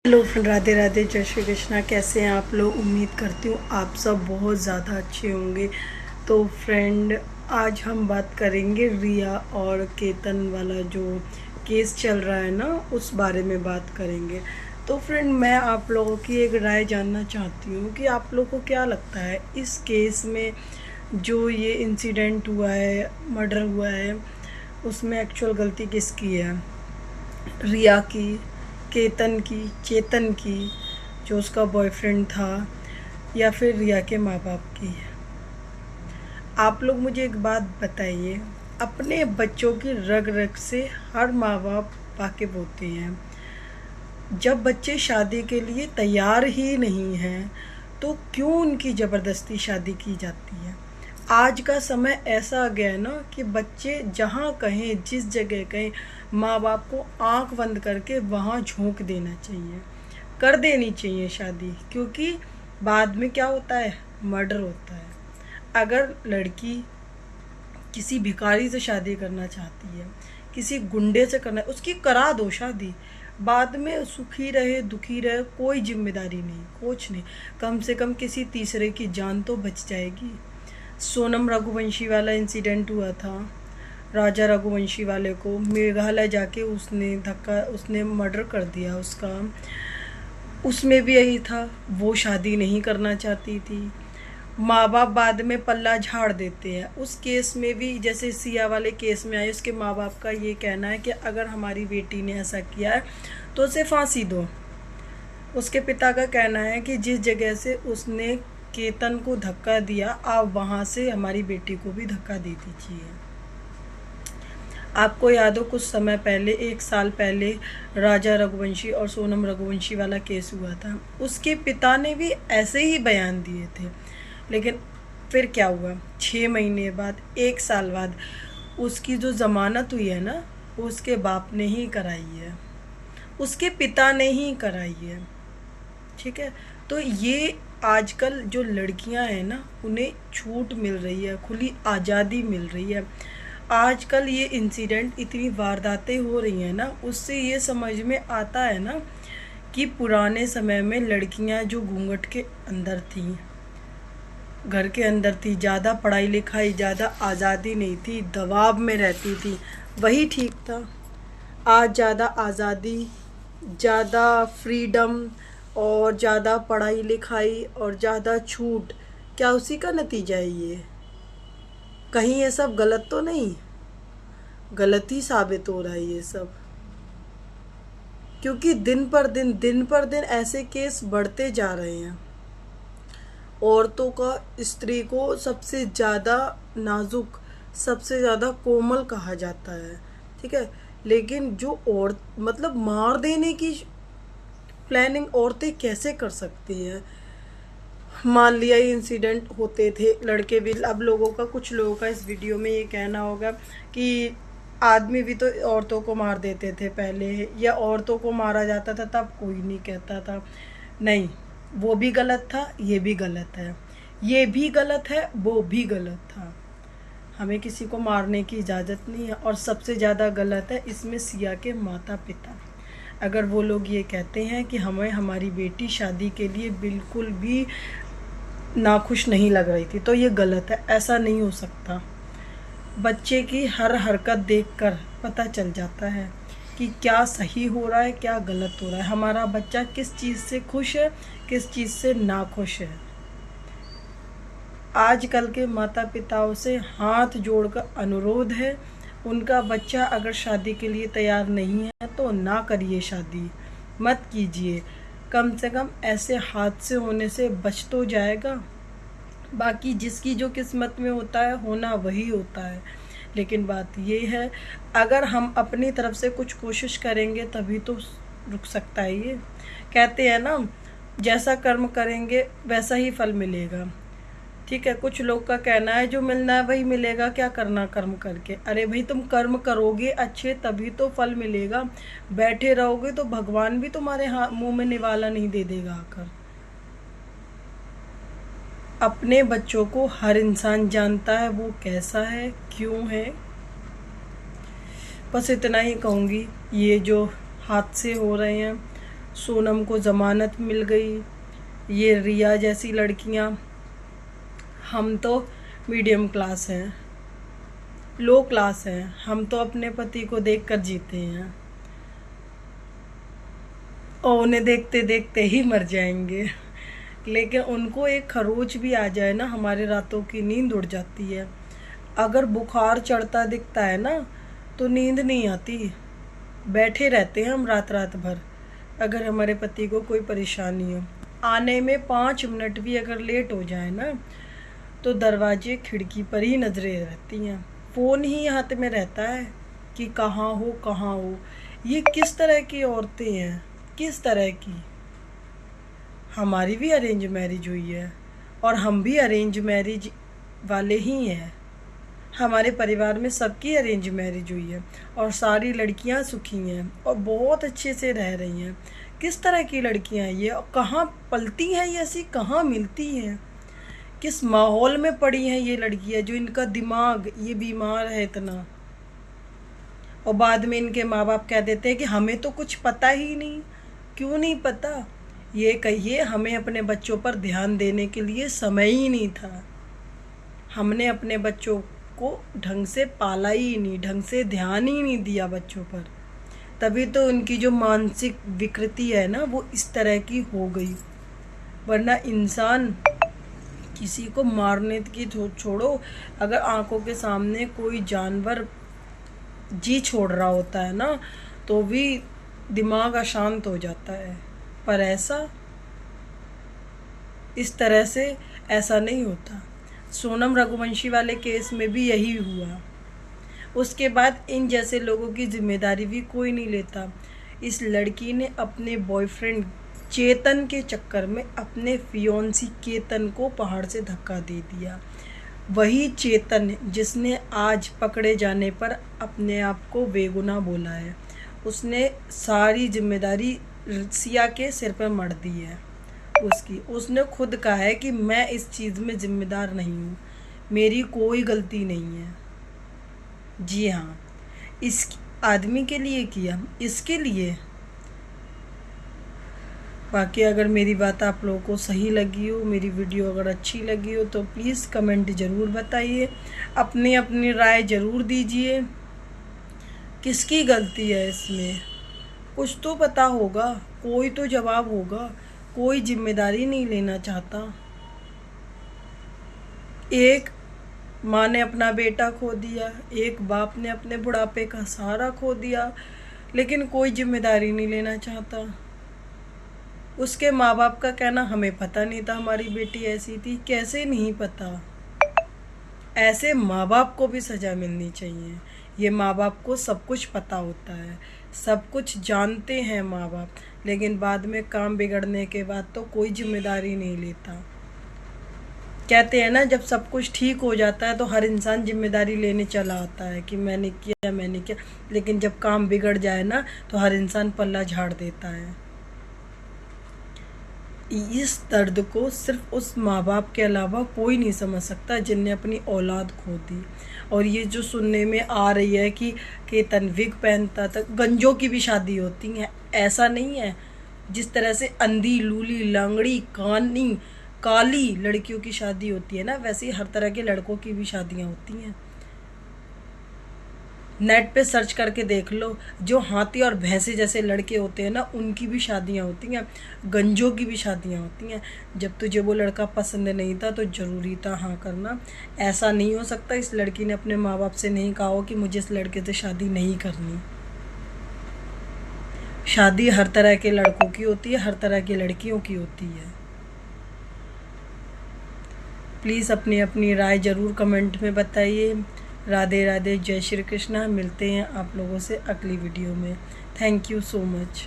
Hello friend, Radhe Radhe, जय श्री कृष्णा। कैसे हैं आप लोग? उम्मीद करती हूँ आप सब बहुत ज़्यादा अच्छे होंगे। तो फ्रेंड, आज हम बात करेंगे रिया और केतन वाला जो केस चल रहा है ना, उस बारे में बात करेंगे। तो फ्रेंड, मैं आप लोगों की एक राय जानना चाहती हूँ कि आप लोगों को क्या लगता है इस केस में जो ये इंसिडेंट हुआ है, मर्डर हुआ है, उसमें एक्चुअल गलती किसकी है? रिया की, केतन की, चेतन की जो उसका बॉयफ्रेंड था, या फिर रिया के माँ बाप की? आप लोग मुझे एक बात बताइए, अपने बच्चों की रग रग से हर माँ बाप वाकिफ़ होते हैं। जब बच्चे शादी के लिए तैयार ही नहीं हैं तो क्यों उनकी ज़बरदस्ती शादी की जाती है? आज का समय ऐसा आ गया है ना कि बच्चे जहाँ कहें, जिस जगह कहें, माँ बाप को आंख बंद करके वहाँ झोंक देना चाहिए, कर देनी चाहिए शादी। क्योंकि बाद में क्या होता है? मर्डर होता है। अगर लड़की किसी भिखारी से शादी करना चाहती है, किसी गुंडे से करना है, उसकी करा दो शादी। बाद में सुखी रहे दुखी रहे, कोई जिम्मेदारी नहीं, कुछ नहीं। कम से कम किसी तीसरे की जान तो बच जाएगी। सोनम रघुवंशी वाला इंसिडेंट हुआ था, राजा रघुवंशी वाले को मेघालय जाके उसने मर्डर कर दिया उसका। उसमें भी यही था, वो शादी नहीं करना चाहती थी। माँ बाप बाद में पल्ला झाड़ देते हैं। उस केस में भी, जैसे सिया वाले केस में आए, उसके माँ बाप का ये कहना है कि अगर हमारी बेटी ने ऐसा किया है तो उसे फांसी दो। उसके पिता का कहना है कि जिस जगह से उसने केतन को धक्का दिया, आप वहाँ से हमारी बेटी को भी धक्का दे दीजिए। आपको याद हो, कुछ समय पहले, 1 साल पहले, राजा रघुवंशी और सोनम रघुवंशी वाला केस हुआ था। उसके पिता ने भी ऐसे ही बयान दिए थे। लेकिन फिर क्या हुआ? 6 महीने बाद, 1 साल बाद उसकी जो ज़मानत हुई है ना, वो उसके बाप ने ही कराई है, उसके पिता ने ही कराई है। ठीक है? तो ये आजकल जो लड़कियां हैं ना, उन्हें छूट मिल रही है, खुली आज़ादी मिल रही है। आजकल ये इंसिडेंट, इतनी वारदातें हो रही हैं ना, उससे ये समझ में आता है ना कि पुराने समय में लड़कियां जो घूंघट के अंदर थीं, घर के अंदर थी, ज़्यादा पढ़ाई लिखाई, ज़्यादा आज़ादी नहीं थी, दबाव में रहती थी, वही ठीक था। आज ज़्यादा आज़ादी, ज़्यादा फ्रीडम और ज़्यादा पढ़ाई लिखाई और ज़्यादा छूट, क्या उसी का नतीजा है ये? कहीं ये सब गलत तो नहीं? गलत ही साबित हो रहा है ये सब। क्योंकि दिन पर दिन ऐसे केस बढ़ते जा रहे हैं। औरतों का, स्त्री को सबसे ज़्यादा नाजुक, सबसे ज़्यादा कोमल कहा जाता है। ठीक है? लेकिन जो मतलब मार देने की प्लानिंग औरतें कैसे कर सकती हैं? मान लिया ये इंसिडेंट होते थे, लड़के भी, अब लोगों का, कुछ लोगों का इस वीडियो में ये कहना होगा कि आदमी भी तो औरतों को मार देते थे पहले, या औरतों को मारा जाता था तब कोई नहीं कहता था। नहीं, वो भी गलत था, ये भी गलत है, ये भी गलत है, वो भी गलत था। हमें किसी को मारने की इजाज़त नहीं है। और सबसे ज़्यादा गलत है इसमें सिया के माता पिता। अगर वो लोग ये कहते हैं कि हमें हमारी बेटी शादी के लिए बिल्कुल भी नाखुश नहीं लग रही थी, तो ये गलत है। ऐसा नहीं हो सकता। बच्चे की हर हरकत देखकर पता चल जाता है कि क्या सही हो रहा है, क्या गलत हो रहा है। हमारा बच्चा किस चीज़ से खुश है, किस चीज़ से नाखुश है। आजकल के माता पिताओं से हाथ जोड़कर अनुरोध है, उनका बच्चा अगर शादी के लिए तैयार नहीं है तो ना करिए शादी, मत कीजिए। कम से कम ऐसे हादसे होने से बच तो जाएगा। बाकी जिसकी जो किस्मत में होता है, होना वही होता है। लेकिन बात ये है, अगर हम अपनी तरफ से कुछ कोशिश करेंगे तभी तो रुक सकता है ये। कहते हैं ना, जैसा कर्म करेंगे वैसा ही फल मिलेगा। ठीक है? कुछ लोग का कहना है जो मिलना है वही मिलेगा, क्या करना कर्म करके। अरे भाई, तुम कर्म करोगे अच्छे तभी तो फल मिलेगा। बैठे रहोगे तो भगवान भी तुम्हारे मुंह में निवाला नहीं दे देगा आकर। अपने बच्चों को हर इंसान जानता है वो कैसा है, क्यों है। बस इतना ही कहूँगी। ये जो हादसे हो रहे हैं सोनम को ज़मानत मिल गई। ये रिया जैसी लड़कियां, हम तो मीडियम क्लास हैं, लो क्लास हैं, हम तो अपने पति को देखकर जीते हैं और उन्हें देखते देखते ही मर जाएंगे। लेकिन उनको एक खरोच भी आ जाए ना, हमारे रातों की नींद उड़ जाती है। अगर बुखार चढ़ता दिखता है ना तो नींद नहीं आती, बैठे रहते हैं हम रात रात भर। अगर हमारे पति को कोई परेशानी हो, आने में 5 मिनट भी अगर लेट हो जाए ना तो दरवाजे खिड़की पर ही नजरें रहती हैं, फ़ोन ही हाथ में रहता है कि कहाँ हो कहाँ हो। ये किस तरह की औरतें हैं, किस तरह की। हमारी भी अरेंज मैरिज हुई है और हम भी अरेंज मैरिज वाले ही हैं। हमारे परिवार में सबकी अरेंज मैरिज हुई है और सारी लड़कियां सुखी हैं और बहुत अच्छे से रह रही हैं। किस तरह की लड़कियां हैं ये, और कहाँ पलती हैं ये, ऐसी कहाँ मिलती हैं, किस माहौल में पड़ी हैं ये लड़कियां जो इनका दिमाग ये बीमार है इतना। और बाद में इनके माँ बाप कह देते हैं कि हमें तो कुछ पता ही नहीं। क्यों नहीं पता? ये कहिए, हमें अपने बच्चों पर ध्यान देने के लिए समय ही नहीं था। हमने अपने बच्चों को ढंग से पाला ही नहीं, ढंग से ध्यान ही नहीं दिया बच्चों पर। तभी तो उनकी जो मानसिक विकृति है ना वो इस तरह की हो गई। वरना इंसान किसी को मारने की छोड़ो, अगर आंखों के सामने कोई जानवर जी छोड़ रहा होता है ना तो भी दिमाग अशांत हो जाता है। पर ऐसा, इस तरह से ऐसा नहीं होता। सोनम रघुवंशी वाले केस में भी यही हुआ। उसके बाद इन जैसे लोगों की जिम्मेदारी भी कोई नहीं लेता। इस लड़की ने अपने बॉयफ्रेंड चेतन के चक्कर में अपने फियोन्सी केतन को पहाड़ से धक्का दे दिया। वही चेतन जिसने आज पकड़े जाने पर अपने आप को बेगुनाह बोला है। उसने सारी जिम्मेदारी सिया के सिर पर मढ़ दी है उसने खुद कहा है कि मैं इस चीज़ में जिम्मेदार नहीं हूँ, मेरी कोई गलती नहीं है। जी हाँ, इस आदमी के लिए किया, इसके लिए। बाकी अगर मेरी बात आप लोगों को सही लगी हो, मेरी वीडियो अगर अच्छी लगी हो तो प्लीज़ कमेंट ज़रूर बताइए, अपनी अपनी राय ज़रूर दीजिए। किसकी गलती है इसमें? कुछ तो पता होगा, कोई तो जवाब होगा। कोई जिम्मेदारी नहीं लेना चाहता। एक माँ ने अपना बेटा खो दिया, एक बाप ने अपने बुढ़ापे का सहारा खो दिया, लेकिन कोई जिम्मेदारी नहीं लेना चाहता। उसके माँ बाप का कहना हमें पता नहीं था हमारी बेटी ऐसी थी। कैसे नहीं पता? ऐसे माँ बाप को भी सज़ा मिलनी चाहिए। ये माँ बाप को सब कुछ पता होता है, सब कुछ जानते हैं माँ बाप, लेकिन बाद में काम बिगड़ने के बाद तो कोई जिम्मेदारी नहीं लेता। कहते हैं ना, जब सब कुछ ठीक हो जाता है तो हर इंसान जिम्मेदारी लेने चला आता है कि मैंने किया, लेकिन जब काम बिगड़ जाए ना तो हर इंसान पल्ला झाड़ देता है। इस दर्द को सिर्फ उस माँ बाप के अलावा कोई नहीं समझ सकता जिनने अपनी औलाद खो दी। और ये जो सुनने में आ रही है कि केतन विग पहनता था, गंजों की भी शादी होती है, ऐसा नहीं है। जिस तरह से अंधी, लूली, लंगड़ी, कानी, काली लड़कियों की शादी होती है ना, वैसे ही हर तरह के लड़कों की भी शादियाँ होती हैं। नेट पे सर्च करके देख लो, जो हाथी और भैंसे जैसे लड़के होते हैं ना उनकी भी शादियाँ होती हैं, गंजों की भी शादियाँ होती हैं। जब तुझे वो लड़का पसंद नहीं था तो ज़रूरी था हाँ करना। ऐसा नहीं हो सकता इस लड़की ने अपने माँ बाप से नहीं कहा हो कि मुझे इस लड़के से शादी नहीं करनी। शादी हर तरह के लड़कों की होती है, हर तरह की लड़कियों की होती है। प्लीज़ अपनी अपनी राय ज़रूर कमेंट में बताइए। राधे राधे, जय श्री कृष्णा। मिलते हैं आप लोगों से अगली वीडियो में। Thank you so much.